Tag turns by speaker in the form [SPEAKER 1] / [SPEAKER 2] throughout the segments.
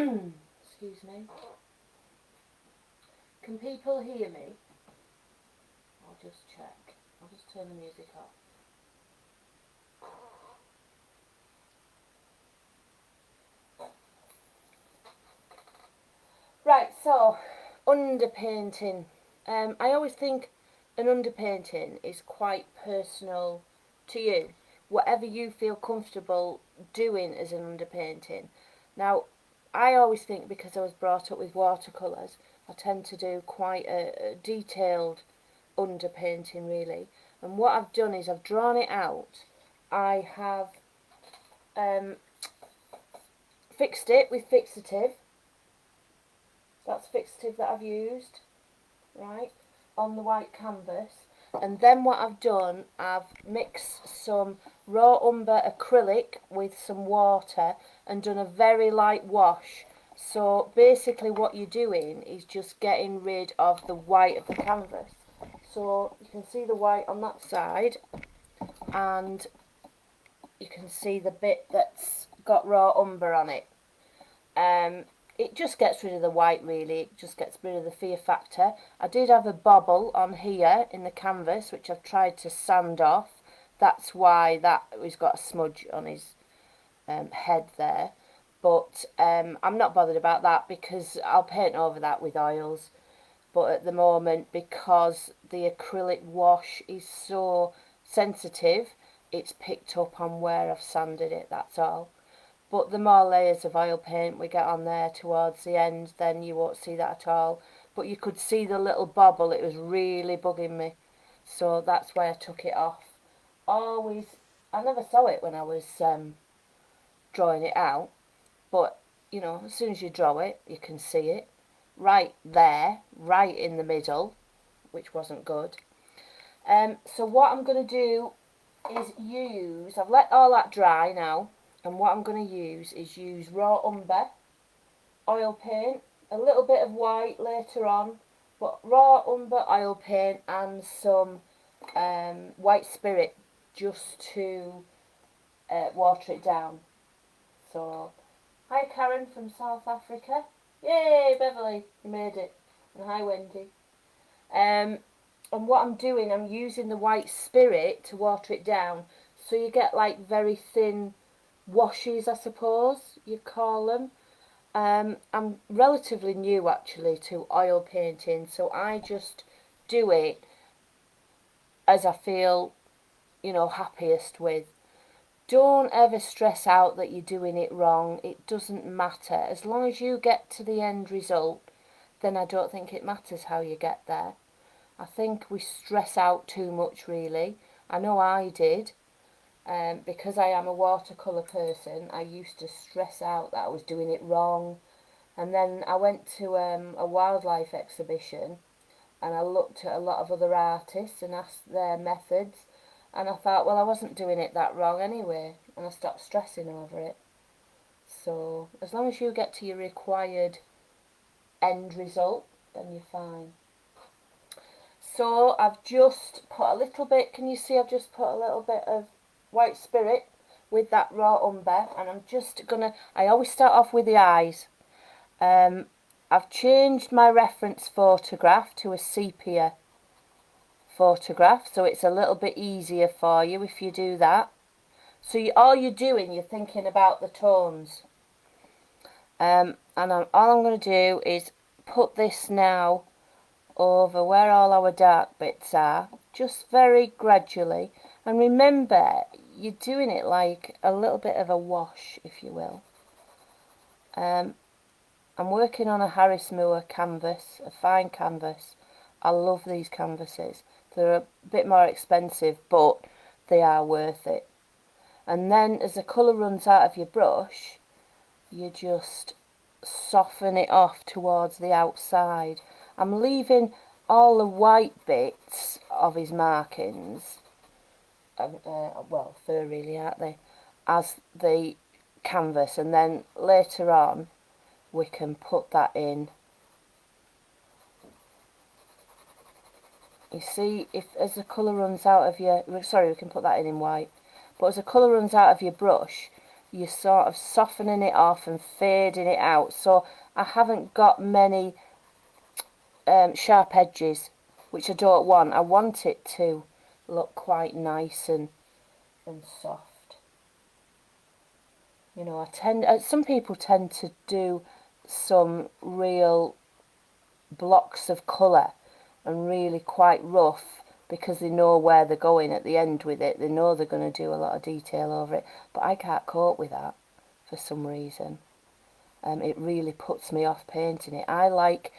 [SPEAKER 1] Excuse me. Can people hear me? I'll just check. I'll just turn the music off. Right, so underpainting. I always think an underpainting is quite personal to you. Whatever you feel comfortable doing as an underpainting. Now, I always think because I was brought up with watercolours, I tend to do quite a detailed underpainting really. And what I've done is I've drawn it out. I have fixed it with fixative. That's fixative that I've used, right, on the white canvas. And then what I've done, I've mixed some raw umber acrylic with some water and done a very light wash. So basically what you're doing is just getting rid of the white of the canvas. So you can see the white on that side, and you can see the bit that's got raw umber on it. It just gets rid of the white really, it just gets rid of the fear factor. I did have a bobble on here in the canvas which I've tried to sand off. That's why he's got a smudge on his head there. But I'm not bothered about that because I'll paint over that with oils. But at the moment, because the acrylic wash is so sensitive, it's picked up on where I've sanded it, that's all. But the more layers of oil paint we get on there towards the end, then you won't see that at all. But you could see the little bobble, it was really bugging me. So that's why I took it off. Always, I never saw it when I was drawing it out. But, you know, as soon as you draw it, you can see it. Right there, right in the middle, which wasn't good. So what I'm going to do is use, I've let all that dry now. And what I'm going to use is raw umber, oil paint, a little bit of white later on, but raw umber, oil paint and some white spirit just to water it down. So, hi Karen from South Africa. Yay Beverly, you made it. And hi Wendy. And what I'm doing, I'm using the white spirit to water it down. So you get like very thin washes, I suppose you call them. I'm relatively new actually to oil painting, so I just do it as I feel, you know, happiest with. Don't ever stress out that you're doing it wrong. It doesn't matter. As long as you get to the end result, then I don't think it matters how you get there. I think we stress out too much really. I know I did. Because I am a watercolour person, I used to stress out that I was doing it wrong. And then I went to a wildlife exhibition and I looked at a lot of other artists and asked their methods, and I thought, well, I wasn't doing it that wrong anyway, and I stopped stressing over it. So as long as you get to your required end result, then you're fine. So I've just put a little bit, can you see I've just put a little bit of white spirit with that raw umber, and I'm just gonna, I always start off with the eyes. I've changed my reference photograph to a sepia photograph, so it's a little bit easier for you if you do that. So all you're doing, you're thinking about the tones. And all I'm going to do is put this now over where all our dark bits are, just very gradually. And remember, you're doing it like a little bit of a wash, if you will. I'm working on a Harris Moore canvas, a fine canvas. I love these canvases. They're a bit more expensive, but they are worth it. And then as the colour runs out of your brush, you just soften it off towards the outside. I'm leaving all the white bits of his markings, well, fur really, aren't they, as the canvas, and then later on we can put that in. You see, if as the colour runs out of your, sorry, we can put that in white, but as the colour runs out of your brush, you're sort of softening it off and fading it out. So I haven't got many sharp edges, which I don't want. I want it to look quite nice and soft. You know, some people tend to do some real blocks of colour and really quite rough because they know where they're going at the end with it. They know they're going to do a lot of detail over it, but I can't cope with that for some reason. It really puts me off painting it. I like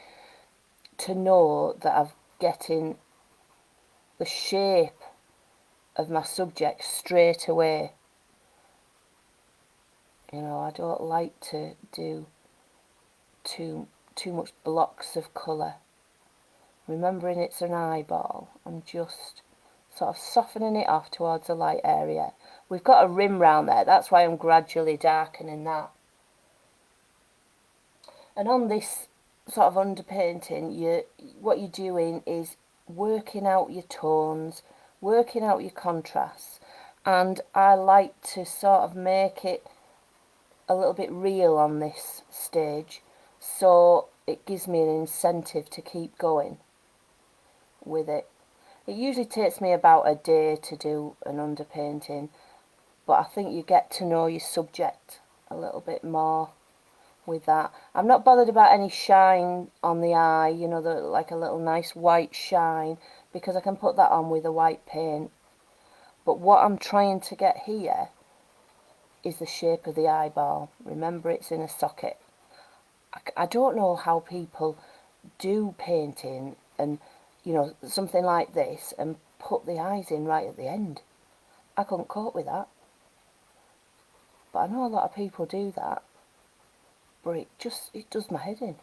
[SPEAKER 1] to know that I'm getting the shape of my subject straight away. You know, I don't like to do too much blocks of colour. Remembering it's an eyeball, I'm just sort of softening it off towards the light area. We've got a rim round there, that's why I'm gradually darkening that. And on this sort of underpainting, what you're doing is working out your tones, working out your contrasts, and I like to sort of make it a little bit real on this stage, so it gives me an incentive to keep going with it. It usually takes me about a day to do an underpainting, but I think you get to know your subject a little bit more with that. I'm not bothered about any shine on the eye, you know, like a little nice white shine, because I can put that on with a white paint. But what I'm trying to get here is the shape of the eyeball. Remember, it's in a socket. I don't know how people do painting and, you know, something like this and put the eyes in right at the end. I couldn't cope with that. But I know a lot of people do that. But it does my head in.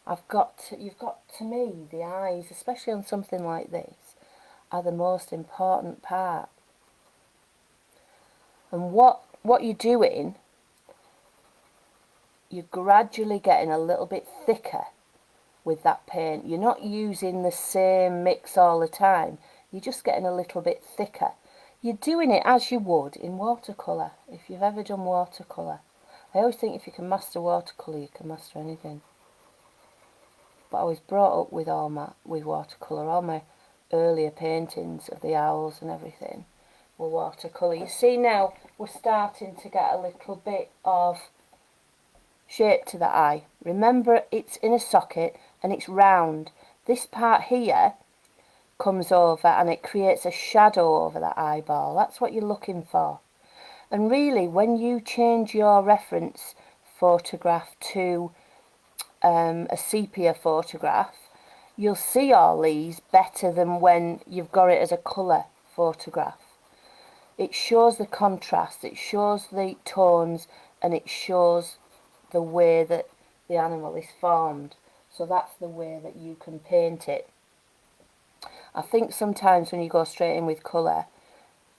[SPEAKER 1] You've got to me, the eyes, especially on something like this, are the most important part. And what you're doing, you're gradually getting a little bit thicker with that paint. You're not using the same mix all the time. You're just getting a little bit thicker. You're doing it as you would in watercolour, if you've ever done watercolour. I always think if you can master watercolour, you can master anything. But I was brought up with watercolour. All my earlier paintings of the owls and everything were watercolour. You see now we're starting to get a little bit of shape to the eye. Remember, it's in a socket and it's round. This part here comes over and it creates a shadow over that eyeball. That's what you're looking for. And really, when you change your reference photograph to a sepia photograph, you'll see all these better than when you've got it as a colour photograph. It shows the contrast, it shows the tones, and it shows the way that the animal is formed. So that's the way that you can paint it. I think sometimes when you go straight in with colour,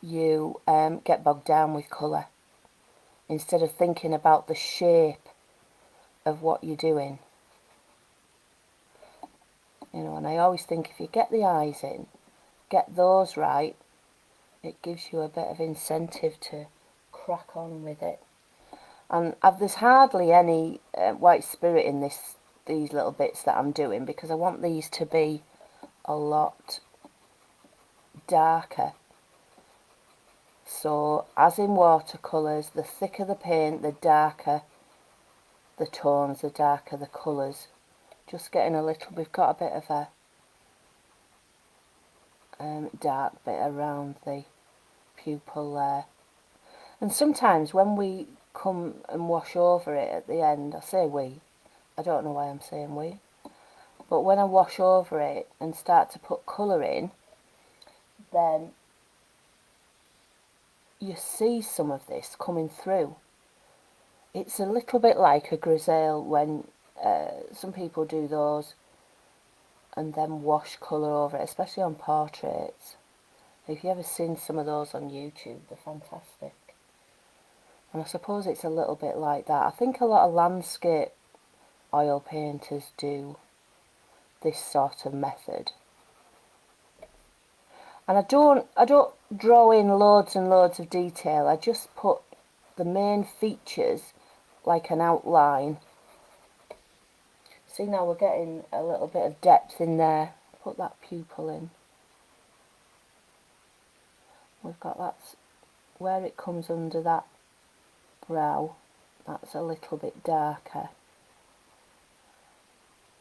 [SPEAKER 1] you get bogged down with colour instead of thinking about the shape of what you're doing. You know, and I always think if you get the eyes in, get those right, it gives you a bit of incentive to crack on with it. And there's hardly any white spirit in these little bits that I'm doing, because I want these to be a lot darker. So, as in watercolours, the thicker the paint, the darker the tones, the darker the colours. Just getting we've got a bit of a dark bit around the pupil there. And sometimes when we come and wash over it at the end, I say we, I don't know why I'm saying we, but when I wash over it and start to put colour in, then you see some of this coming through. It's a little bit like a grisaille when some people do those and then wash colour over it, especially on portraits. If you've ever seen some of those on YouTube, they're fantastic. And I suppose it's a little bit like that. I think a lot of landscape oil painters do this sort of method. And I don't draw in loads and loads of detail. I just put the main features like an outline. See, now we're getting a little bit of depth in there. Put that pupil in. We've got that where it comes under that brow. That's a little bit darker.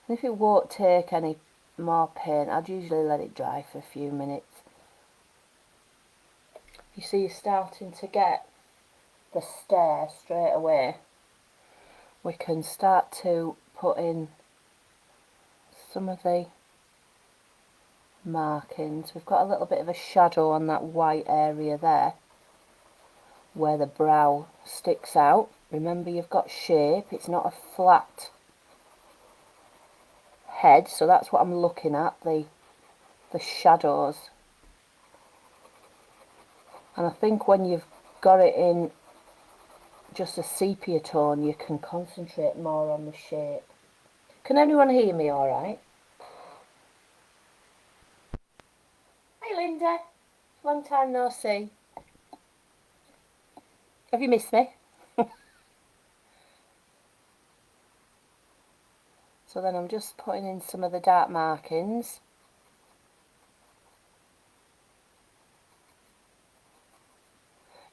[SPEAKER 1] And if it won't take any more paint, I'd usually let it dry for a few minutes. You see, you're starting to get the stare straight away. We can start to put in some of the markings. We've got a little bit of a shadow on that white area there where the brow sticks out. Remember, you've got shape, it's not a flat head, so that's what I'm looking at, the shadows. And I think when you've got it in just a sepia tone, you can concentrate more on the shape. Can everyone hear me all right? Hi Linda, long time no see. Have you missed me? So then I'm just putting in some of the dark markings.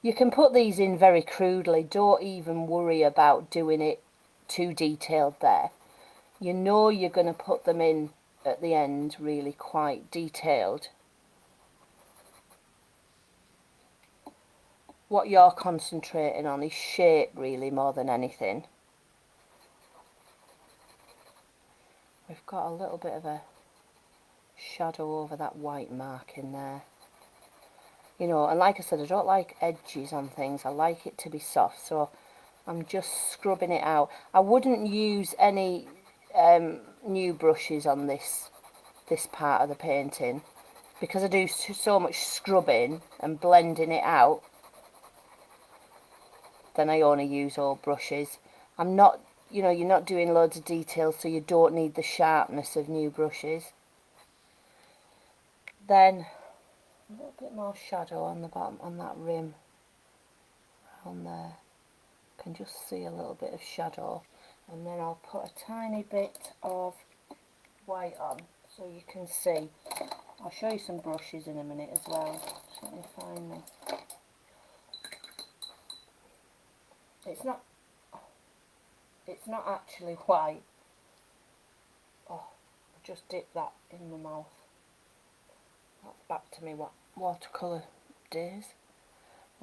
[SPEAKER 1] You can put these in very crudely, don't even worry about doing it too detailed there. You know you're going to put them in at the end really quite detailed. What you're concentrating on is shape really more than anything. We've got a little bit of a shadow over that white mark in there. You know, and like I said, I don't like edges on things. I like it to be soft, so I'm just scrubbing it out. I wouldn't use any new brushes on this part of the painting because I do so much scrubbing and blending it out. Then I only use old brushes. I'm not, you know, you're not doing loads of detail, so you don't need the sharpness of new brushes. Then a little bit more shadow on the bottom, on that rim, around there. You can just see a little bit of shadow, and then I'll put a tiny bit of white on so you can see. I'll show you some brushes in a minute as well. Just let me find them. It's not actually white. Oh, I just dipped that in my mouth. That's back to me watercolour days.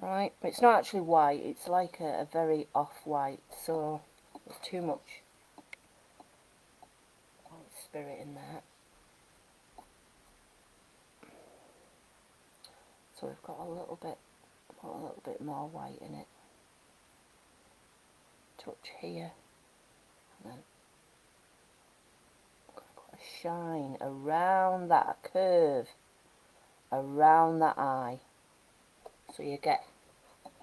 [SPEAKER 1] Right, but it's not actually white, it's like a very off-white, so there's too much white spirit in there. So we've got a little bit more white in it. Touch here, and then I'm going to put a shine around that curve, around that eye. So you get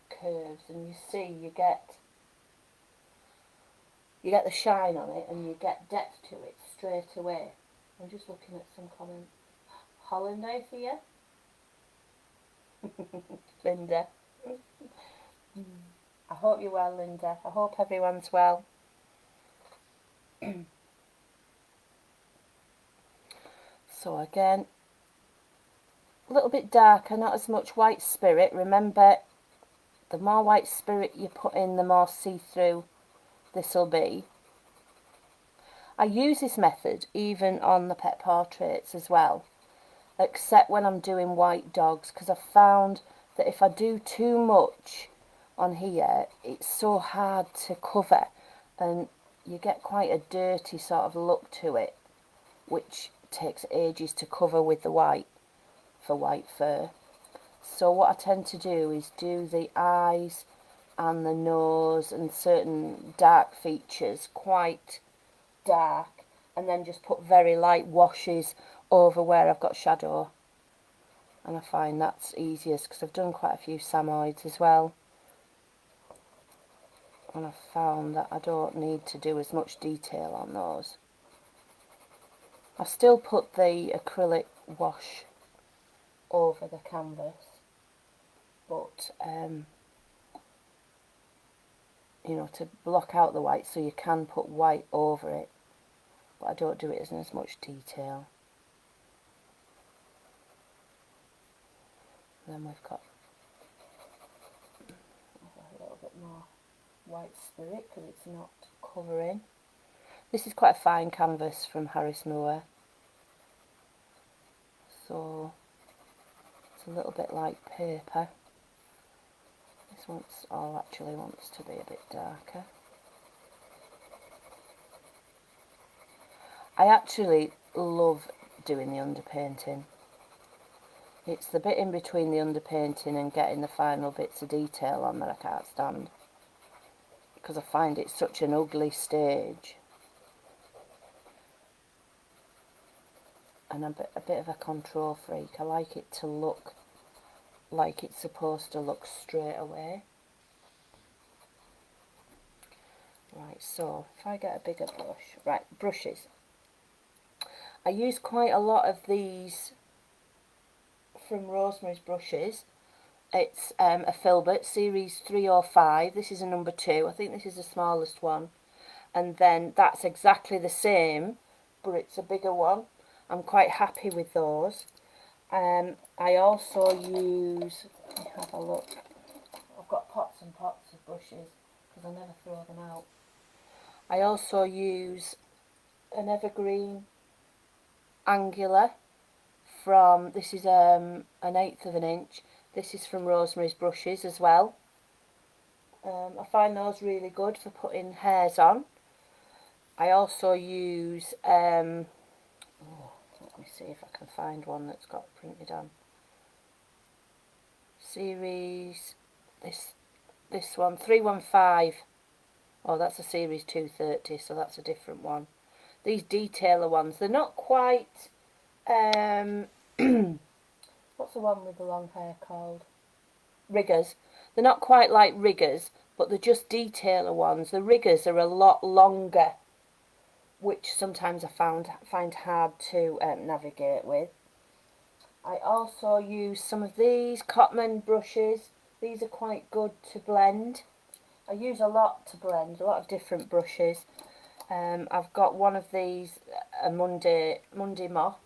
[SPEAKER 1] curves, and you see you get the shine on it, and you get depth to it straight away. I'm just looking at some comments. Holland, I for you. Linda. I hope you're well, Linda. I hope everyone's well. So again, a little bit darker, not as much white spirit. Remember, the more white spirit you put in, the more see-through this will be. I use this method even on the pet portraits as well, except when I'm doing white dogs, because I've found that if I do too much on here, it's so hard to cover, and you get quite a dirty sort of look to it, which takes ages to cover with the white for white fur. So what I tend to do is do the eyes and the nose and certain dark features quite dark, and then just put very light washes over where I've got shadow. And I find that's easiest because I've done quite a few Samoyeds as well, and I've found that I don't need to do as much detail on those. I still put the acrylic wash over the canvas, but you know, to block out the white, so you can put white over it, but I don't do it in as much detail. And then we've got a little bit more white spirit because it's not covering. This is quite a fine canvas from Harris Moore, so it's a little bit like paper. This one's all actually wants to be a bit darker. I actually love doing the underpainting. It's the bit in between the underpainting and getting the final bits of detail on that I can't stand, because I find it such an ugly stage. And I'm a bit of a control freak. I like it to look like it's supposed to look straight away. Right, so if I get a bigger brush, right, brushes. I use quite a lot of these from Rosemary's brushes. It's a filbert, series 305. This is a number 2. I think this is the smallest one. And then that's exactly the same, but it's a bigger one. I'm quite happy with those. I also use, let me have a look. I've got pots and pots of brushes because I never throw them out. I also use an evergreen angular from, this is an 1/8 of an inch. This is from Rosemary's brushes as well. I find those really good for putting hairs on. I also use, let me see if I can find one that's got printed on. Series, this one, 315. Oh, that's a series 230, so that's a different one. These detailer ones, they're not quite, what's the one with the long hair called? Riggers. They're not quite like riggers, but they're just detailer ones. The riggers are a lot longer, which sometimes I find hard to navigate with. I also use some of these Cotman brushes. These are quite good to blend. I use a lot to blend, a lot of different brushes. I've got one of these, a Monday mop.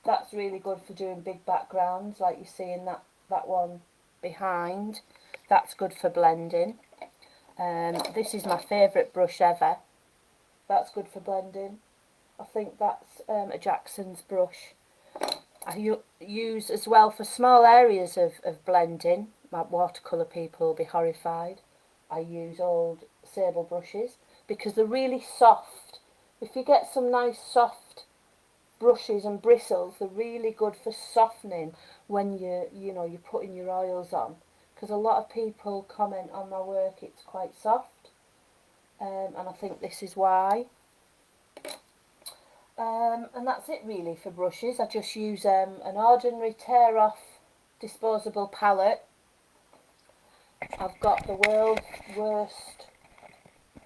[SPEAKER 1] That's really good for doing big backgrounds, like you see in that one behind. That's good for blending. This is my favourite brush ever. That's good for blending. I think that's a Jackson's brush. I use as well for small areas of blending. My watercolour people will be horrified. I use old sable brushes because they're really soft. If you get some nice soft brushes and bristles, they're really good for softening when you're putting your oils on. Because a lot of people comment on my work, it's quite soft, and I think this is why. And that's it really for brushes. I just use an ordinary tear-off disposable palette. I've got the world's worst,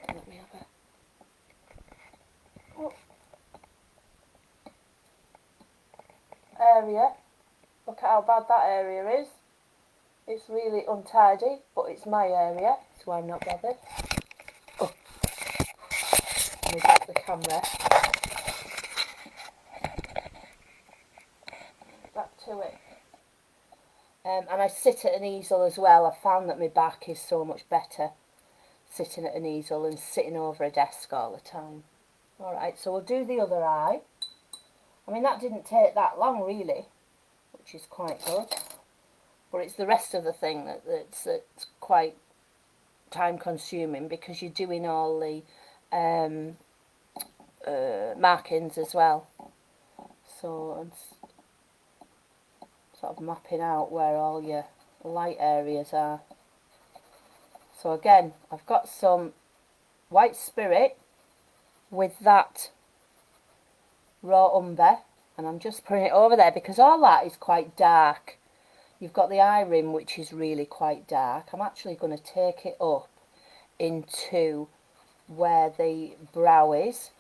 [SPEAKER 1] let me have a area. Look at how bad that area is. It's really untidy, but it's my area, so I'm not bothered. Oh, let me back the camera. Back to it. And I sit at an easel as well. I found that my back is so much better sitting at an easel and sitting over a desk all the time. Alright, so we'll do the other eye. I mean, that didn't take that long really, which is quite good. But it's the rest of the thing that's quite time consuming, because you're doing all the markings as well. So it's sort of mapping out where all your light areas are. So again, I've got some white spirit with that raw umber, and I'm just putting it over there because all that is quite dark. You've got the eye rim, which is really quite dark. I'm actually going to take it up into where the brow is,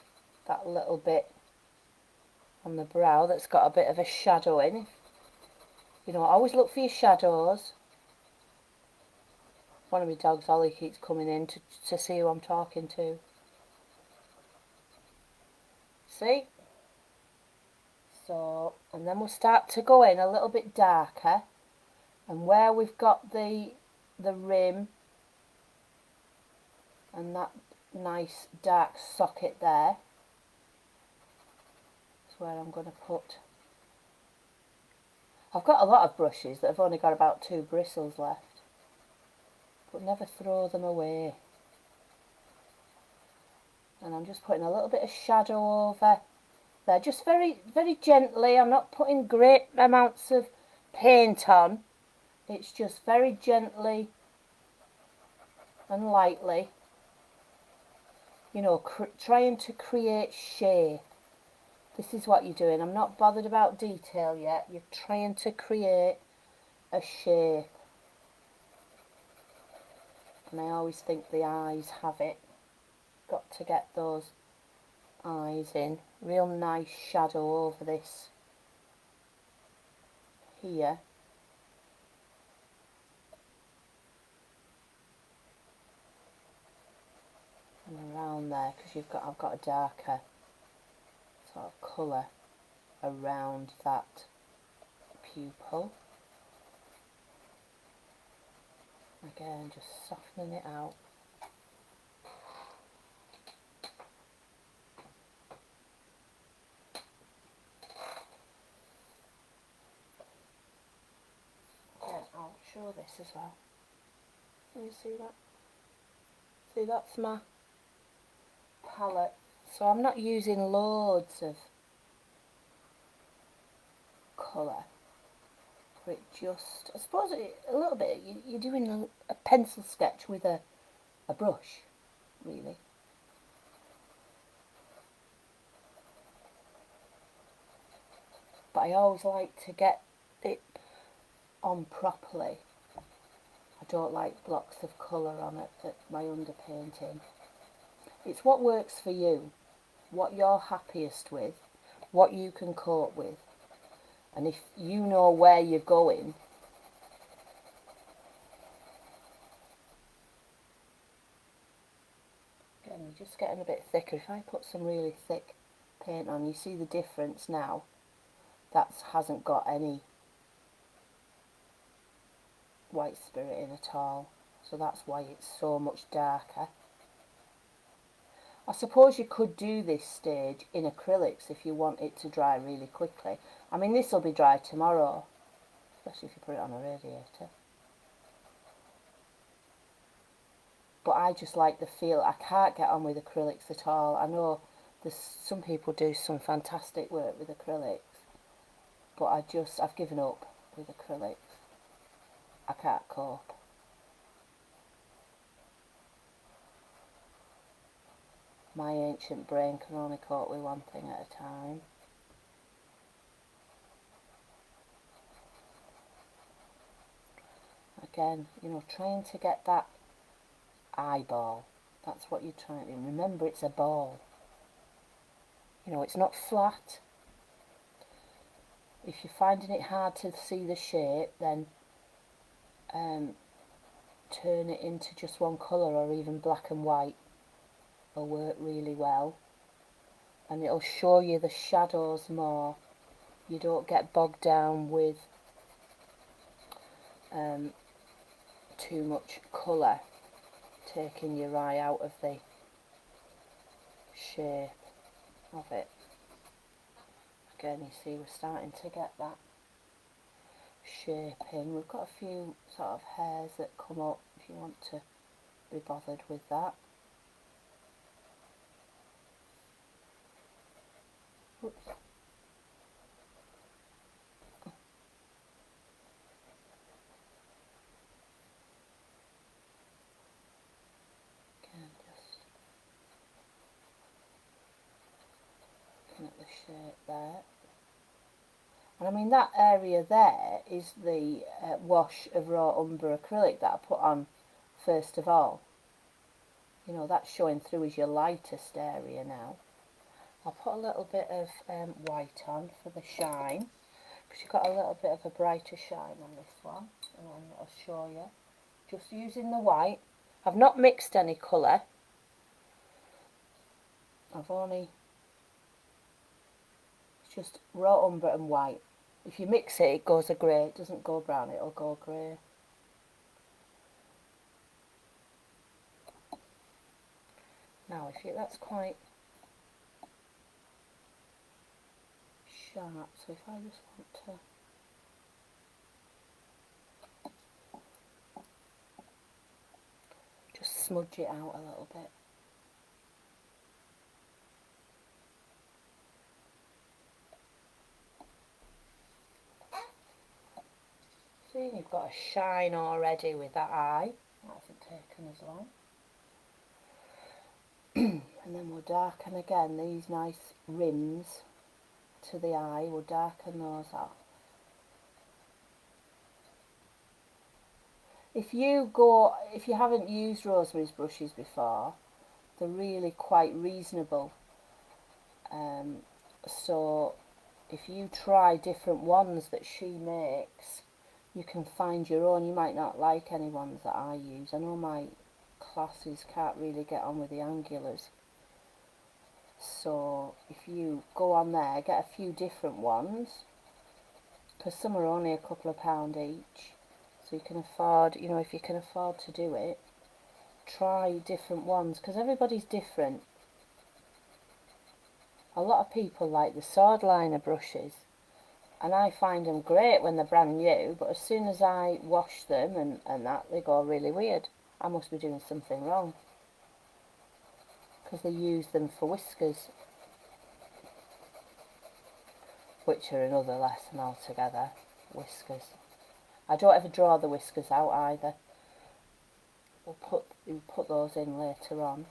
[SPEAKER 1] that little bit on the brow that's got a bit of a shadow in. You know, always look for your shadows one of my dogs, Ollie, keeps coming in to see who I'm talking to. See? So, and then we'll start to go in a little bit darker. And where we've got the rim and that nice dark socket there, is where I'm going to put. I've got a lot of brushes that have only got about 2 bristles left, but never throw them away. And I'm just putting a little bit of shadow over there, just very, very gently. I'm not putting great amounts of paint on. It's just very gently and lightly, you know, trying to create shape. This is what you're doing. I'm not bothered about detail yet. You're trying to create a shape. And I always think the eyes have it. Got to get those eyes in. Real nice shadow over this here. And around there, because I've got a darker sort of colour around that pupil. Again, just softening it out. Again, I'll show this as well. Can you see that? See, that's my palette. So I'm not using loads of colour. It just, I suppose a little bit, you're doing a pencil sketch with a brush, really. But I always like to get it on properly. I don't like blocks of colour on it at my underpainting. It's what works for you, what you're happiest with, what you can cope with. And if you know where you're going, again, you're just getting a bit thicker. If I put some really thick paint on, you see the difference now. That hasn't got any white spirit in at all. So that's why it's so much darker. I suppose you could do this stage in acrylics if you want it to dry really quickly. I mean, this will be dry tomorrow, especially if you put it on a radiator. But I just like the feel. I can't get on with acrylics at all. I know some people do some fantastic work with acrylics, but I've given up with acrylics. I can't cope. My ancient brain can only cope with one thing at a time. Again, you know, trying to get that eyeball. That's what you're trying to do. Remember, it's a ball. You know, it's not flat. If you're finding it hard to see the shape, then turn it into just one colour, or even black and white will work really well. And it'll show you the shadows more. You don't get bogged down with too much colour taking your eye out of the shape of it. Again, you see we're starting to get that shape in. We've got a few sort of hairs that come up if you want to be bothered with that. Oops. Again, just looking at the shape there. And I mean, that area there is the wash of raw umber acrylic that I put on first of all. You know, that's showing through as your lightest area now. I'll put a little bit of white on for the shine, because you've got a little bit of a brighter shine on this one, and then I'll show you. just using the white. I've not mixed any colour. I've only, it's just raw umber and white. If you mix it, it goes a grey. It doesn't go brown, it'll go grey. Now, that's quite sharp, so if I just want to just smudge it out a little bit. See, you've got a shine already with that eye. That hasn't taken as long. And then we'll darken again these nice rims to the eye. We'll darken those off. If you haven't used Rosemary's brushes before, they're really quite reasonable. So if you try different ones that she makes, you can find your own. You might not like any ones that I use. I know my classes can't really get on with the angulars. So if you go on there, get a few different ones, because some are only a couple of pound each. So you can afford, if you can afford to do it, try different ones, because everybody's different. A lot of people like the sword liner brushes, and I find them great when they're brand new, but as soon as I wash them and that, they go really weird. I must be doing something wrong, because they use them for whiskers, which are another lesson altogether. Whiskers. I don't ever draw the whiskers out either. We'll put those in later on.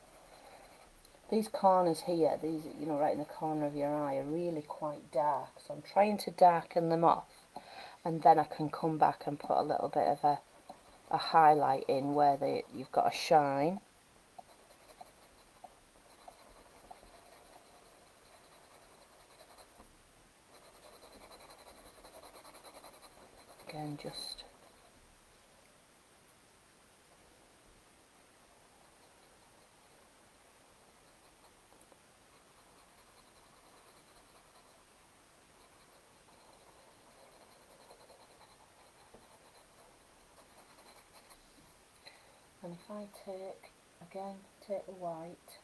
[SPEAKER 1] These corners here, these, right in the corner of your eye, are really quite dark, so I'm trying to darken them off, and then I can come back and put a little bit of a highlight in where you've got a shine. Again, just and if I take the white,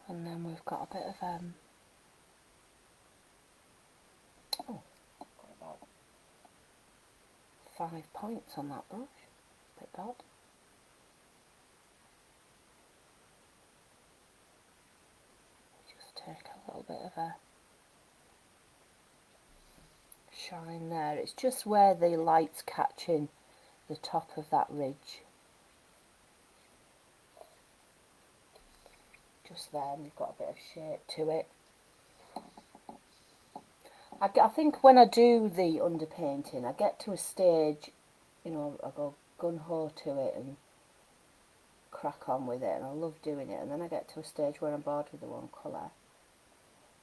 [SPEAKER 1] and then we've got a bit of got about 5 points on that brush, a bit odd. Just take a little bit of a shine there. It's just where the light's catching the top of that ridge. Just there, and you've got a bit of shape to it. I think when I do the underpainting, I get to a stage, I go gun-ho to it and crack on with it, and I love doing it, and then I get to a stage where I'm bored with the one colour,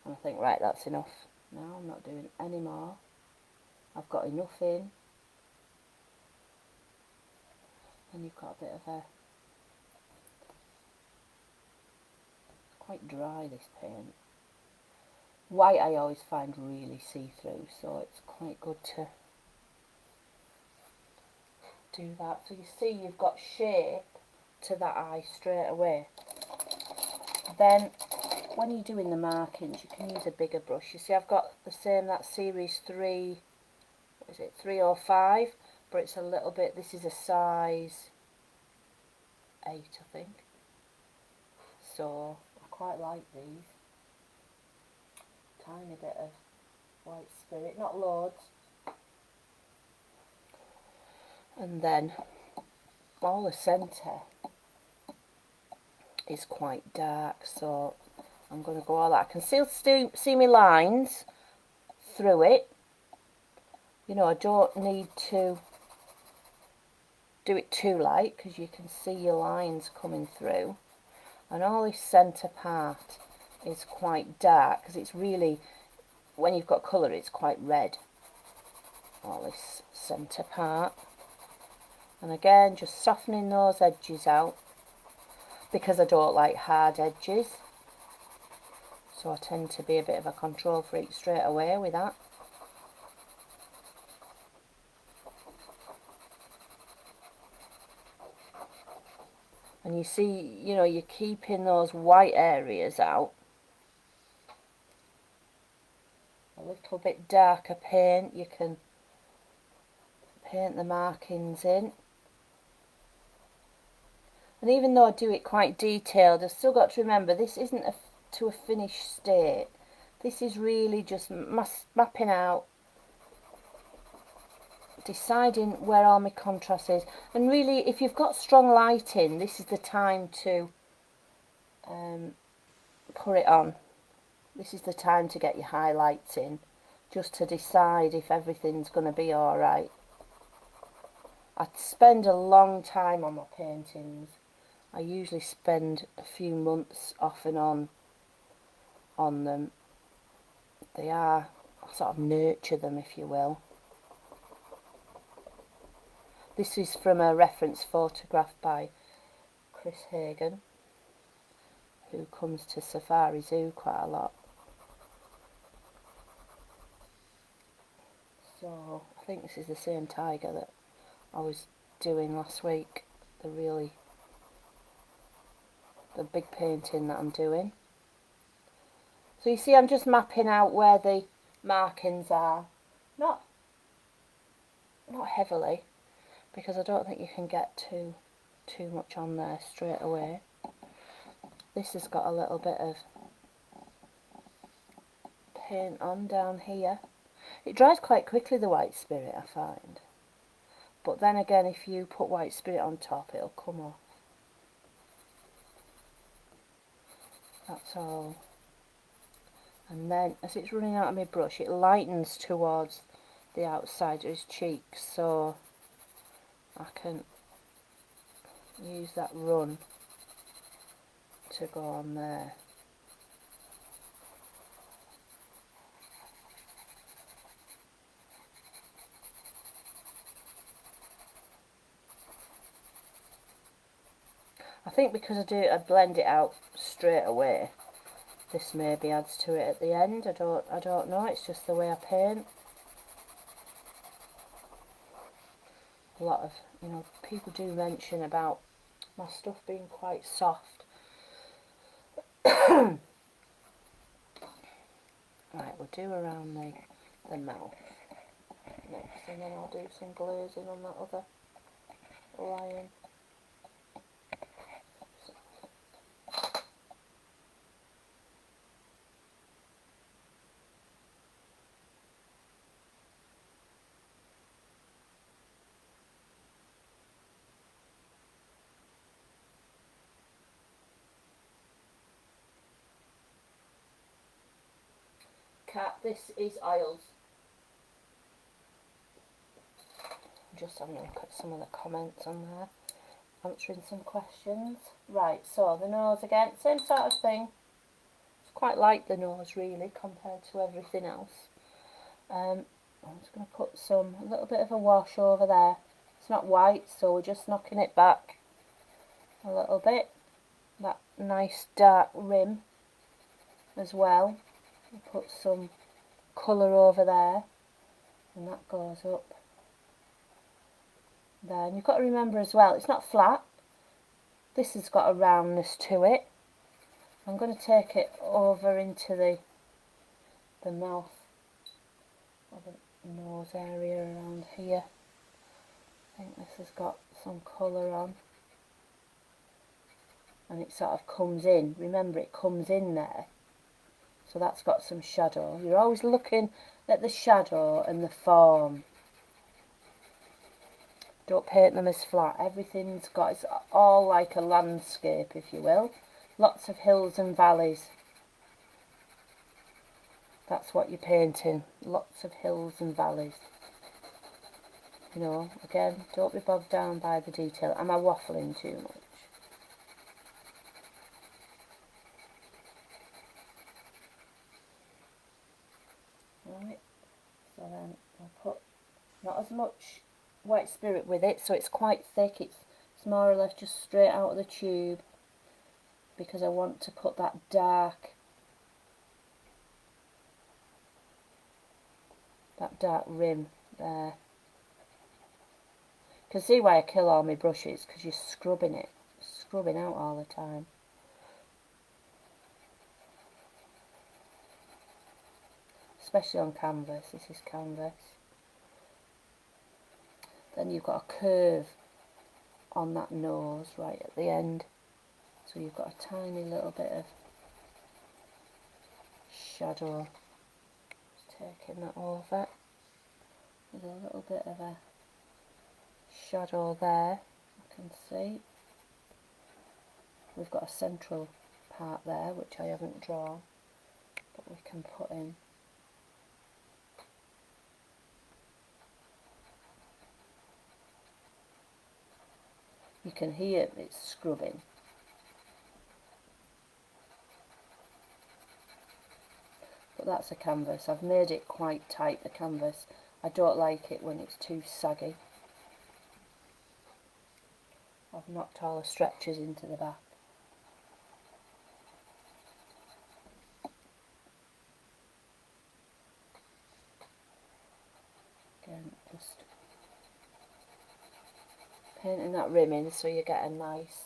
[SPEAKER 1] and I think, right, that's enough. Now I'm not doing any more. I've got enough in. And you've got a bit of a... It's quite dry, this paint. White I always find really see-through, so it's quite good to do that. So you see you've got shape to that eye straight away. Then when you're doing the markings, you can use a bigger brush. You see I've got the same, that series 3, what is it, 305, but it's a little bit, this is a size 8 I think. So I quite like these. Tiny bit of white spirit, not loads. And then all the centre is quite dark, so I'm going to go all that. I can still see my lines through it. I don't need to do it too light, because you can see your lines coming through. And all this centre part is quite dark, because it's really, when you've got colour, it's quite red. all this centre part. And again, just softening those edges out, because I don't like hard edges. So I tend to be a bit of a control freak straight away with that. And you see, you know, you're keeping those white areas out. A little bit darker paint, you can paint the markings in. And even though I do it quite detailed, I've still got to remember this isn't to a finished state. This is really just mapping out, deciding where all my contrast is. And really, if you've got strong lighting, this is the time to put it on. This is the time to get your highlights in, just to decide if everything's going to be alright. I spend a long time on my paintings. I usually spend a few months off and on them. They are, I sort of nurture them, if you will. This is from a reference photograph by Chris Hagen, who comes to Safari Zoo quite a lot. So I think this is the same tiger that I was doing last week, the big painting that I'm doing. So you see, I'm just mapping out where the markings are, not heavily, because I don't think you can get too much on there straight away. This has got a little bit of paint on down here. It dries quite quickly, the white spirit, I find. But then again, if you put white spirit on top, it'll come off. That's all. And then, as it's running out of my brush, it lightens towards the outside of his cheeks, so I can use that run to go on there. I think because I blend it out straight away, this maybe adds to it at the end. I don't know, it's just the way I paint. A lot of, you know, people do mention about my stuff being quite soft. Right, we'll do around the mouth next, and then I'll do some glazing on that other lion. Cat, this is oils. Just having a look at some of the comments on there, answering some questions. Right, so the nose again, same sort of thing. It's quite like the nose really compared to everything else. I'm just going to put a little bit of a wash over there. It's not white, so we're just knocking it back a little bit. That nice dark rim as well. We'll put some colour over there, and that goes up there. And you've got to remember as well, it's not flat. This has got a roundness to it. I'm going to take it over into the mouth, or the nose area around here. I think this has got some colour on, and it sort of comes in. Remember, it comes in there, so that's got some shadow. You're always looking at the shadow and the form. Don't paint them as flat. Everything's got, it's all like a landscape, if you will. Lots of hills and valleys. That's what you're painting. Lots of hills and valleys. You know, again, don't be bogged down by the detail. Am I waffling too much? Right, so then I'll put not as much white spirit with it, so it's quite thick. It's more or less just straight out of the tube, because I want to put that dark rim there. You can see why I kill all my brushes, because you're scrubbing out all the time. Especially on canvas. This is canvas. Then you've got a curve on that nose right at the end, so you've got a tiny little bit of shadow. Just taking that over. There's a little bit of a shadow there, I can see. We've got a central part there which I haven't drawn, but we can put in. You can hear it's scrubbing. But that's a canvas. I've made it quite tight, the canvas. I don't like it when it's too saggy. I've knocked all the stretchers into the back. Again, just painting that rim in so you get a nice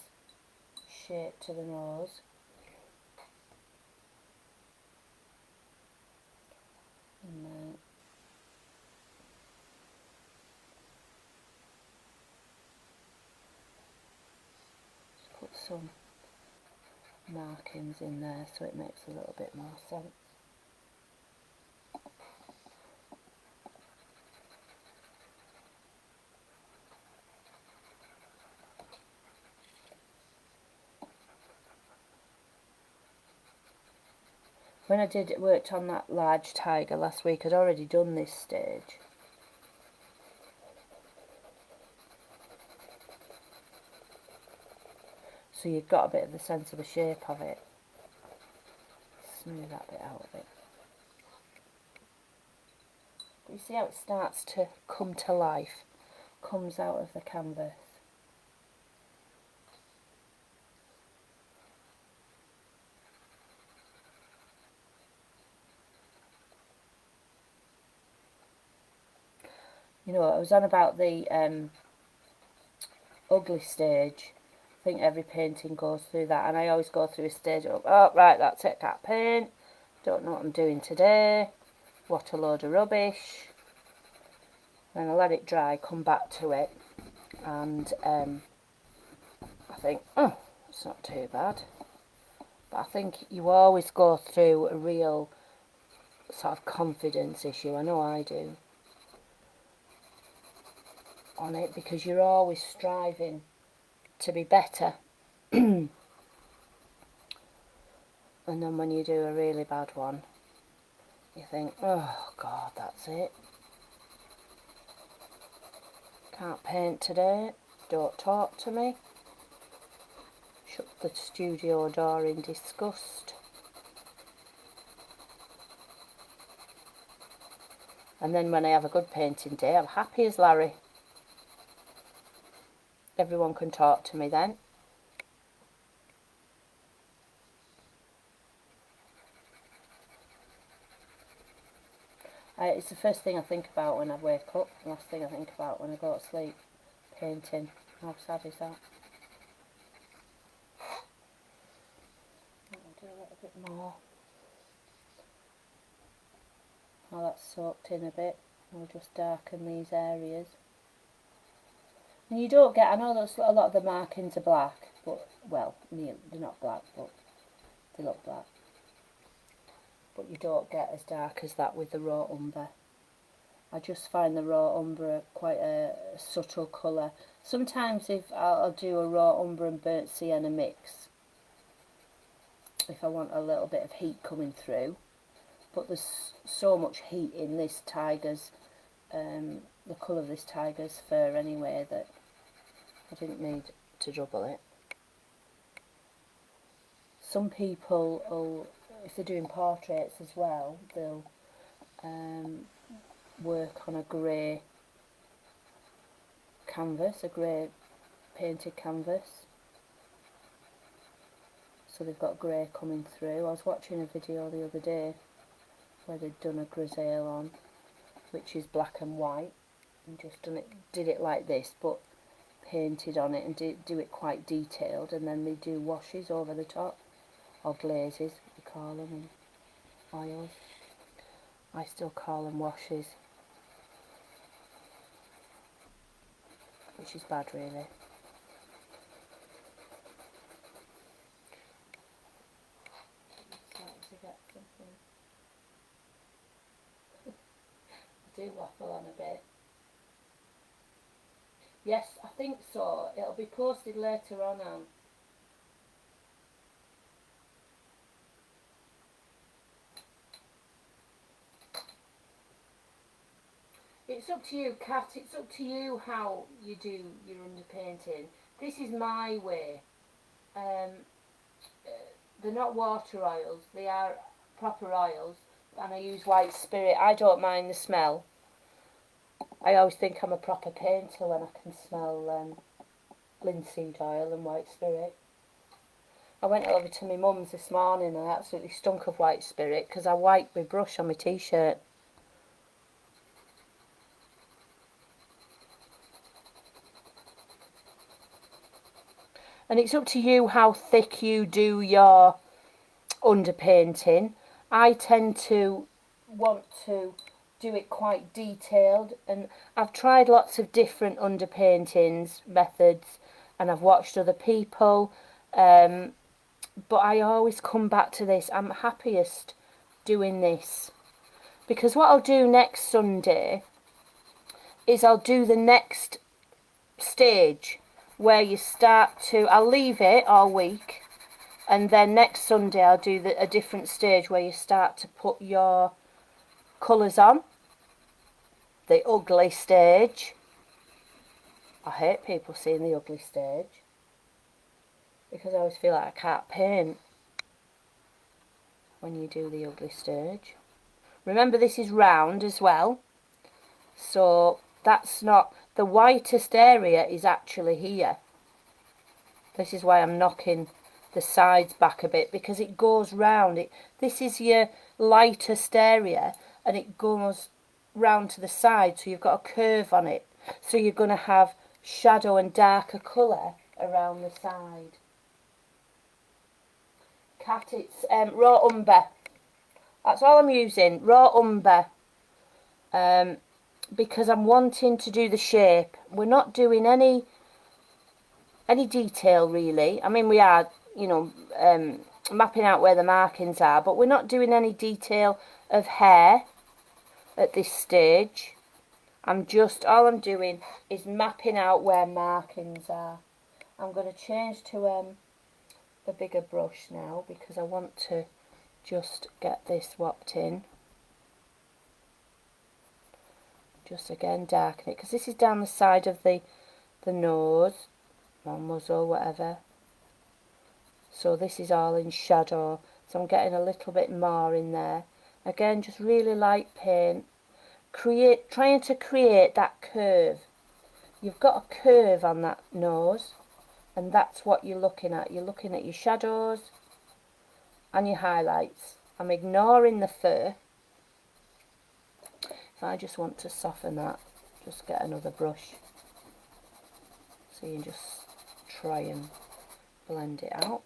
[SPEAKER 1] shape to the nose. And then just put some markings in there so it makes a little bit more sense. When I worked on that large tiger last week, I'd already done this stage. So you've got a bit of the sense of the shape of it. Smooth that bit out of it. But you see how it starts to come to life, comes out of the canvas. You know, I was on about the ugly stage. I think every painting goes through that, and I always go through a stage of, oh right, that's it, can't paint, don't know what I'm doing today, what a load of rubbish. Then I let it dry, come back to it, and I think, oh, it's not too bad. But I think you always go through a real sort of confidence issue, I know I do, on it, because you're always striving to be better. And then when you do a really bad one, you think, oh God, that's it. Can't paint today, don't talk to me. Shut the studio door in disgust. And then when I have a good painting day, I'm happy as Larry. Everyone can talk to me then. It's the first thing I think about when I wake up, the last thing I think about when I go to sleep. Painting. How sad is that? I'll do a little bit more. Now that's soaked in a bit, we'll just darken these areas. And you don't get, I know that a lot of the markings are black, but, well, they're not black, but they look black. But you don't get as dark as that with the raw umber. I just find the raw umber quite a subtle colour. Sometimes if I'll do a raw umber and burnt sienna mix, if I want a little bit of heat coming through. But there's so much heat in this tiger's, the colour of this tiger's fur anyway, that I didn't need to double it. Some people, if they're doing portraits as well, they'll work on a grey canvas, a grey painted canvas. So they've got grey coming through. I was watching a video the other day where they'd done a grisaille on, which is black and white, and just did it like this, but painted on it and do it quite detailed, and then they do washes over the top, or glazes, we call them, and oils. I still call them washes, which is bad really. To get something. I do waffle on a bit. Yes, I think so. It'll be posted later on, Anne. It's up to you, Kat. It's up to you how you do your underpainting. This is my way. They're not water oils. They are proper oils. And I use white spirit. I don't mind the smell. I always think I'm a proper painter when I can smell linseed oil and white spirit. I went over to my mum's this morning and I absolutely stunk of white spirit because I wiped my brush on my t-shirt. And it's up to you how thick you do your underpainting. I tend to want to do it quite detailed, and I've tried lots of different underpaintings methods and I've watched other people, but I always come back to this. I'm happiest doing this, because what I'll do next Sunday is I'll do the next stage where you start to, I'll leave it all week, and then next Sunday I'll do a different stage where you start to put your colours on. The ugly stage. I hate people seeing the ugly stage because I always feel like I can't paint when you do the ugly stage. Remember, this is round as well, so that's not, the whitest area is actually here. This is why I'm knocking the sides back a bit, because it goes round. This is your lightest area and it goes round to the side, so you've got a curve on it, so you're going to have shadow and darker colour around the side. Cat, it's raw umber. That's all I'm using, raw umber, because I'm wanting to do the shape. We're not doing any detail really. I mean, we are, you know, mapping out where the markings are, but we're not doing any detail of hair at this stage. All I'm doing is mapping out where markings are. I'm going to change to a bigger brush now because I want to just get this whopped in. Just again darken it, because this is down the side of the nose or muzzle, whatever. So this is all in shadow, so I'm getting a little bit more in there. Again, just really light paint. Trying to create that curve. You've got a curve on that nose, and that's what you're looking at. You're looking at your shadows and your highlights. I'm ignoring the fur. If I just want to soften that, just get another brush. So you can just try and blend it out.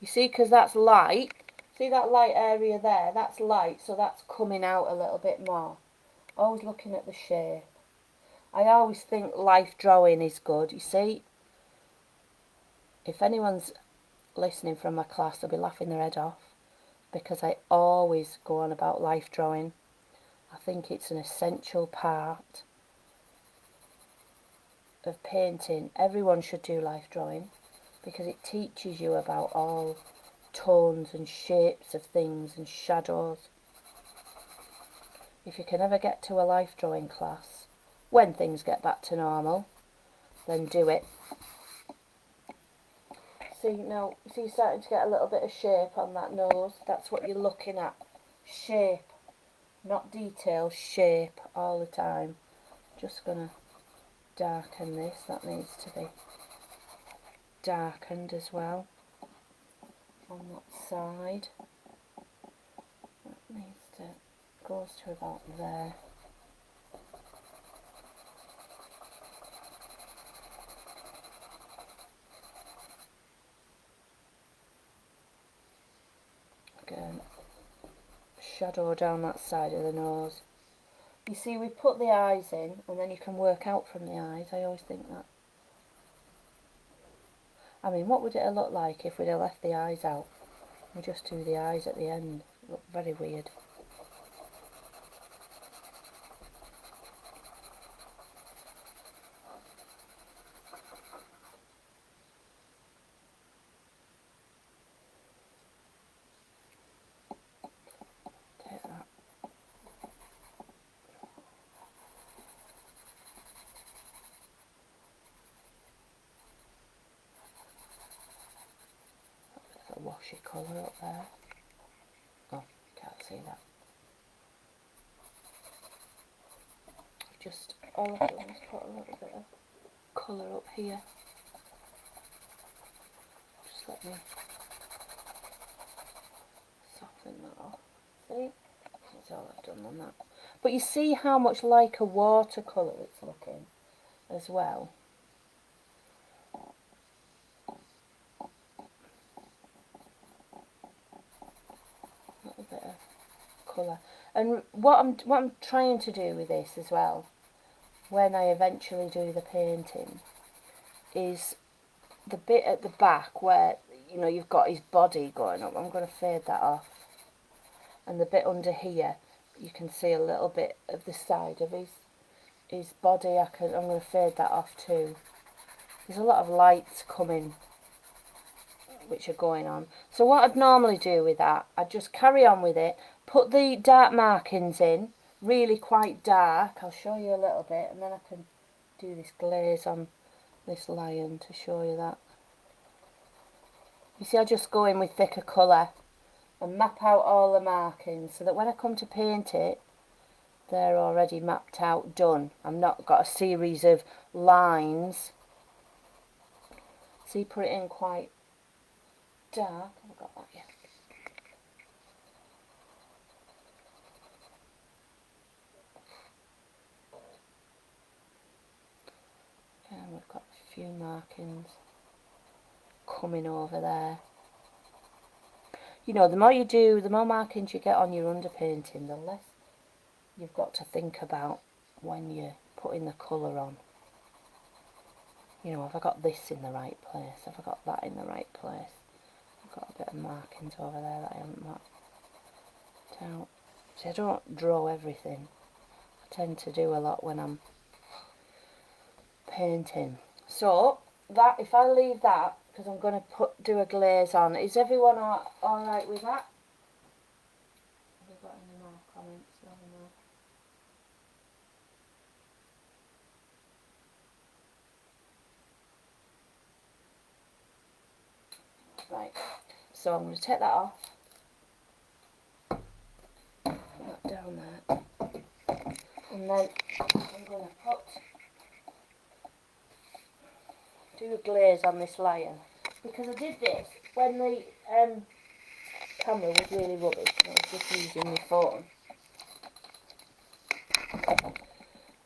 [SPEAKER 1] You see, because that's light, see that light area there, that's light, so that's coming out a little bit more. Always looking at the shape. I always think life drawing is good, you see. If anyone's listening from my class, they'll be laughing their head off, because I always go on about life drawing. I think it's an essential part of painting. Everyone should do life drawing, because it teaches you about all tones and shapes of things and shadows. If you can ever get to a life drawing class, when things get back to normal, then do it. see, no, see you're starting to get a little bit of shape on that nose. That's what you're looking at. Shape, not detail, shape all the time. Just going to darken this. That needs to be darkened as well on that side. That needs to, goes to about there. Again, shadow down that side of the nose. You see, we put the eyes in and then you can work out from the eyes. I always think that. I mean, what would it have looked like if we'd have left the eyes out? We just do the eyes at the end. It looked very weird. Take that. A washy colour up there. Oh, can't see that. Just all I've done is put a little bit of colour up here. Just let me soften that off. See? That's all I've done on that. But you see how much like a watercolour it's looking as well. A little bit of colour. And what I'm trying to do with this as well, when I eventually do the painting, is the bit at the back where, you know, you've got his body going up. I'm going to fade that off. And the bit under here, you can see a little bit of the side of his body. I'm going to fade that off too. There's a lot of lights coming which are going on. So what I'd normally do with that, I'd just carry on with it, put the dark markings in, really quite dark. I'll show you a little bit, and then I can do this glaze on this lion to show you that. You see, I just go in with thicker colour and map out all the markings so that when I come to paint it, they're already mapped out, done. I've not got a series of lines. See, put it in quite dark. I've got that yet. And we've got a few markings coming over there. You know, the more you do, the more markings you get on your underpainting, the less you've got to think about when you're putting the colour on. You know, have I got this in the right place? Have I got that in the right place? I've got a bit of markings over there that I haven't marked out. See, I don't draw everything. I tend to do a lot when I'm painting. So, that, if I leave that, because I'm going to do a glaze on, is everyone alright with that? Have you got any more comments? Let me know. Right, so I'm going to take that off. Put that down there. And then I'm going to do a glaze on this lion. Because I did this when the camera was really rubbish and I was just using my phone.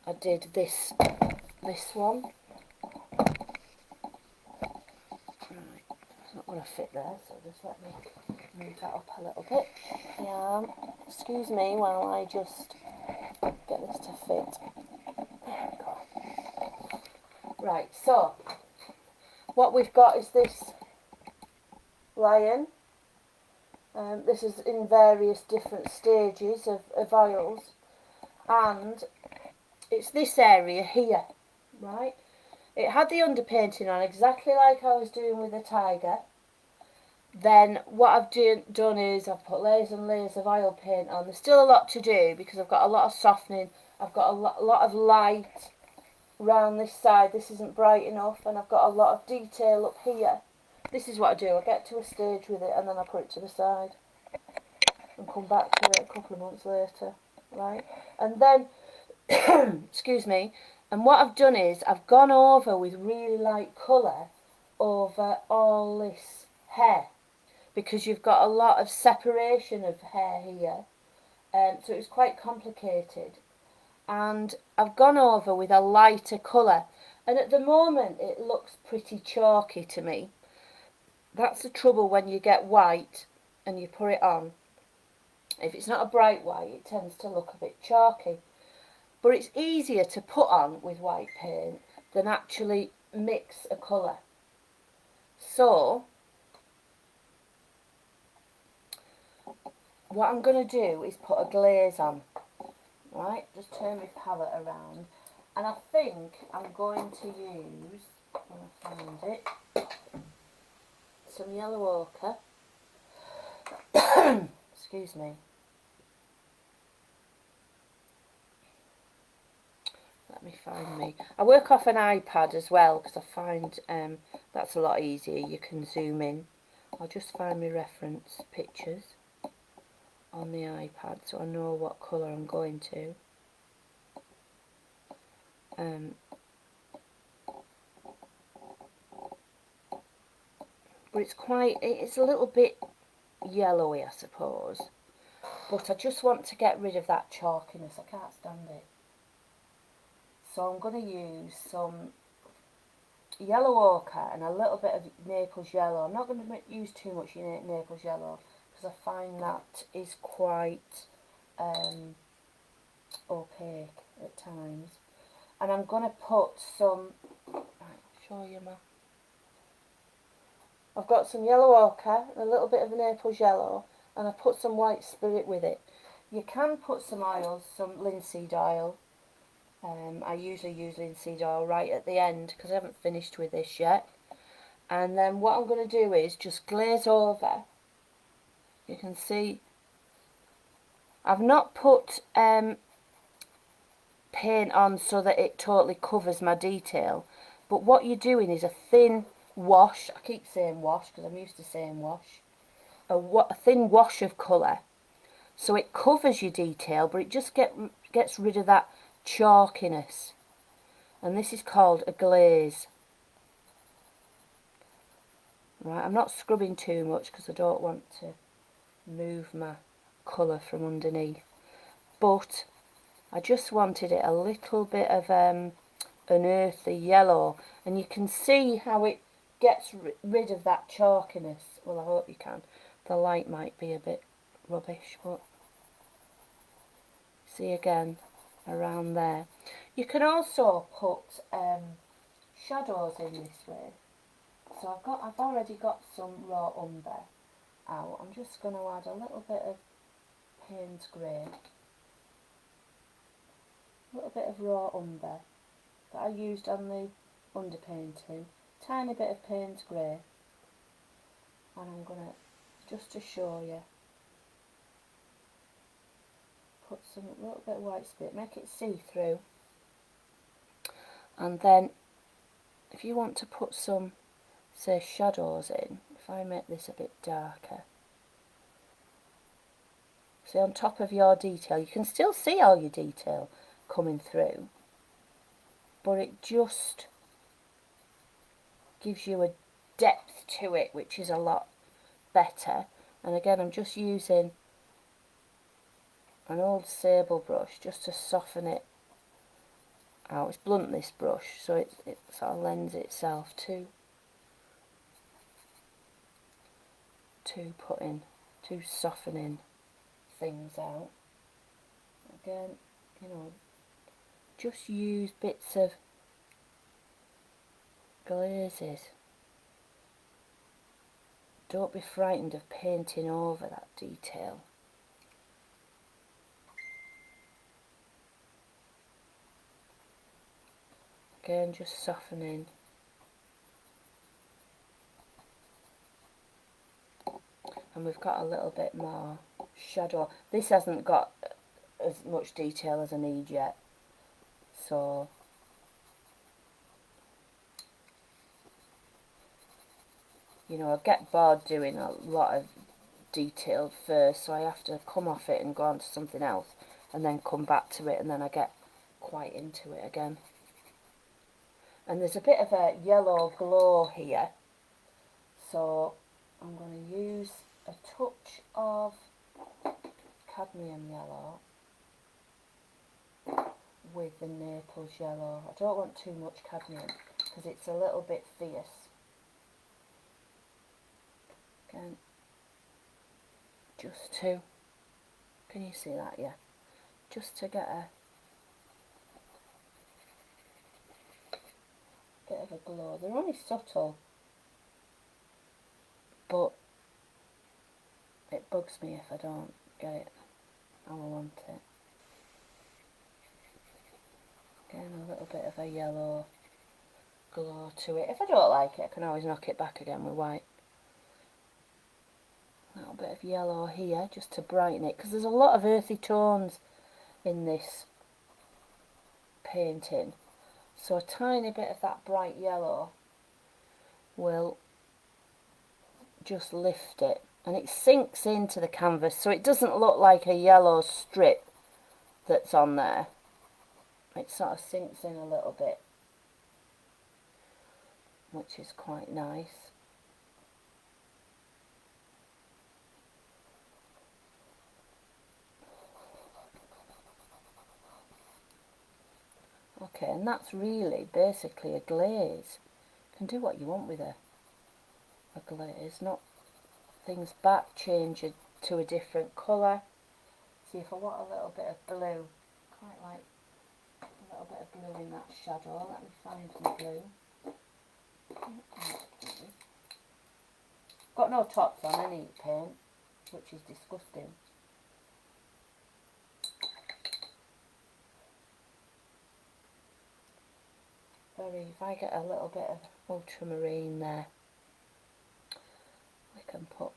[SPEAKER 1] I did this one. Right, it's not going to fit there, so just let me move that up a little bit. Yeah, excuse me while I just get this to fit. There we go. Right, so what we've got is this lion. This is in various different stages of oils, and it's this area here, right? It had the underpainting on exactly like I was doing with the tiger. Then what I've done is I've put layers and layers of oil paint on. There's still a lot to do because I've got a lot of softening. I've got a lot of light around this side. This isn't bright enough, and I've got a lot of detail up here. this is what I do. I get to a stage with it and then I put it to the side and come back to it a couple of months later, right? And then, excuse me, and what I've done is I've gone over with really light colour over all this hair, because you've got a lot of separation of hair here, so it's quite complicated. And I've gone over with a lighter colour, and at the moment it looks pretty chalky to me. That's the trouble when you get white and you put it on. If it's not a bright white, it tends to look a bit chalky. But it's easier to put on with white paint than actually mix a colour. So, what I'm going to do is put a glaze on. Right, just turn my palette around. And I think I'm going to use, when I find it, some yellow ochre. Excuse me. Let me find me. I work off an iPad as well because I find that's a lot easier. You can zoom in. I'll just find my reference pictures on the iPad so I know what colour I'm going to. But it's a little bit yellowy, I suppose. But I just want to get rid of that chalkiness. I can't stand it. So I'm going to use some yellow ochre and a little bit of Naples yellow. I'm not going to use too much Naples yellow because I find that is quite opaque at times. And I'm going to put some, I'll show you I've got some yellow ochre and a little bit of Naples yellow, and I put some white spirit with it. You can put some oils, some linseed oil. I usually use linseed oil right at the end because I haven't finished with this yet. And then what I'm going to do is just glaze over. You can see I've not put paint on so that it totally covers my detail, but what you're doing is a thin wash. I keep saying wash because I'm used to saying wash. A thin wash of colour, so it covers your detail, but it just gets rid of that chalkiness. And this is called a glaze. Right, I'm not scrubbing too much because I don't want to move my colour from underneath, but I just wanted it a little bit of an earthy yellow, and you can see how it gets rid of that chalkiness. Well, I hope you can. The light might be a bit rubbish, but see again around there. You can also put shadows in this way. So I've already got some raw umber out. I'm just going to add a little bit of Payne's grey, a little bit of raw umber that I used on the underpainting, tiny bit of Payne's grey, and I'm going to, just to show you, put some little bit of white spirit, make it see-through, and then if you want to put some, say, shadows in, if I make this a bit darker, see on top of your detail, you can still see all your detail coming through, but it just gives you a depth to it which is a lot better. And again, I'm just using an old sable brush just to soften it out. It's blunt, this brush, so it sort of lends itself to softening things out. Again, you know, just use bits of glazes. Don't be frightened of painting over that detail. Again, just softening. And we've got a little bit more shadow. This hasn't got as much detail as I need yet, so you know, I get bored doing a lot of detail first, so I have to come off it and go on to something else and then come back to it, and then I get quite into it again. And there's a bit of a yellow glow here, so I'm going to use a touch of cadmium yellow with the Naples yellow. I don't want too much cadmium because it's a little bit fierce. Again, just to, can you see that? Yeah, just to get a bit of a glow. They're only subtle, but it bugs me if I don't get it how I want it. Again, a little bit of a yellow glow to it. If I don't like it, I can always knock it back again with white. A little bit of yellow here just to brighten it, because there's a lot of earthy tones in this painting, so a tiny bit of that bright yellow will just lift it, and it sinks into the canvas so it doesn't look like a yellow strip that's on there. It sort of sinks in a little bit, which is quite nice. Okay, and that's really basically a glaze. You can do what you want with a glaze, not things back, change it to a different colour. See, if I want a little bit of blue, quite like a little bit of blue in that shadow. Let me find some blue. Got no tops on any paint, which is disgusting. If I get a little bit of ultramarine there, we can put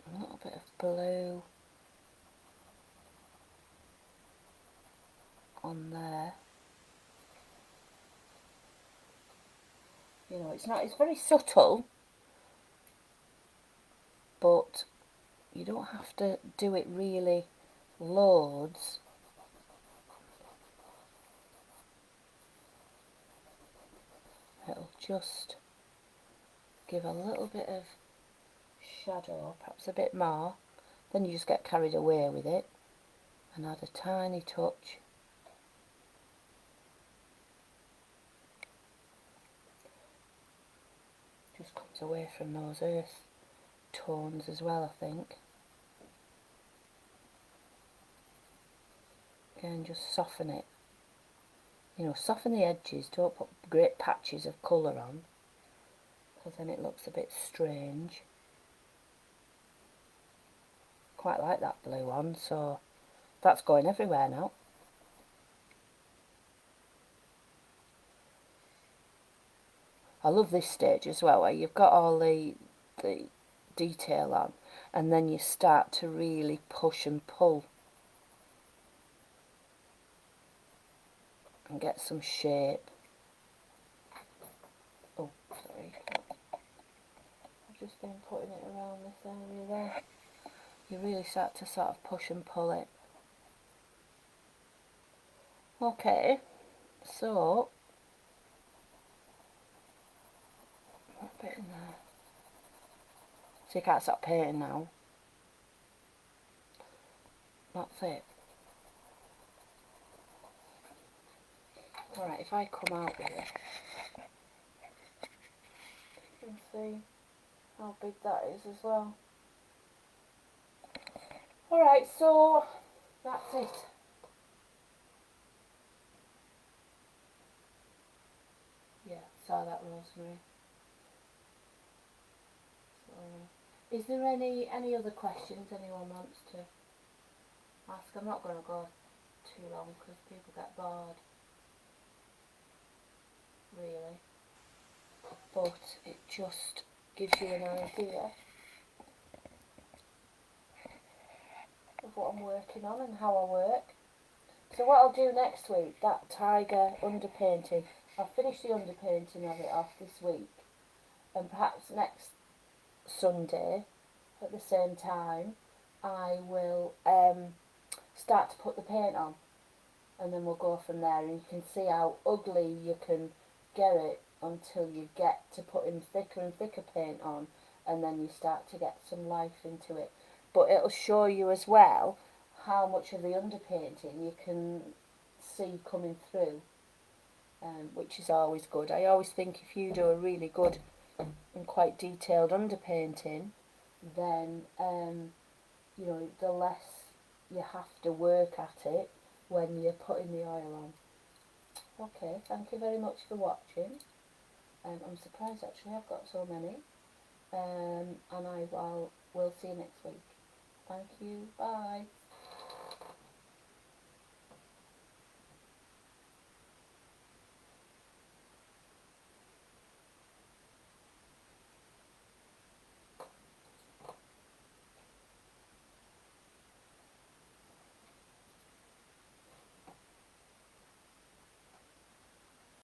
[SPEAKER 1] a little bit of blue on there. You know, it's very subtle, but you don't have to do it really loads. It'll just give a little bit of shadow, perhaps a bit more. Then you just get carried away with it and add a tiny touch. Just comes away from those earth tones as well, I think. Again, just soften it. You know, soften the edges, don't put great patches of colour on, because then it looks a bit strange. Quite like that blue one, so that's going everywhere now. I love this stage as well, where you've got all the detail on, and then you start to really push and pull and get some shape. Oh, sorry. I've just been putting it around this area there. You really start to sort of push and pull it. Okay, so a bit in there. So you can't stop painting now. That's it. Alright, if I come out with it, you can see how big that is as well. Alright, so that's it. Yeah, saw that rosemary. So, is there any other questions anyone wants to ask? I'm not going to go too long because people get bored, really. But it just gives you an idea of what I'm working on and how I work. So what I'll do next week, that tiger underpainting, I'll finish the underpainting of it off this week, and perhaps next Sunday at the same time, I will start to put the paint on, and then we'll go from there, and you can see how ugly you can get it until you get to putting thicker and thicker paint on, and then you start to get some life into it. But it'll show you as well how much of the underpainting you can see coming through, which is always good. I always think if you do a really good and quite detailed underpainting, then you know, the less you have to work at it when you're putting the oil on. Okay, thank you very much for watching. I'm surprised actually I've got so many. And will see you next week. Thank you, bye.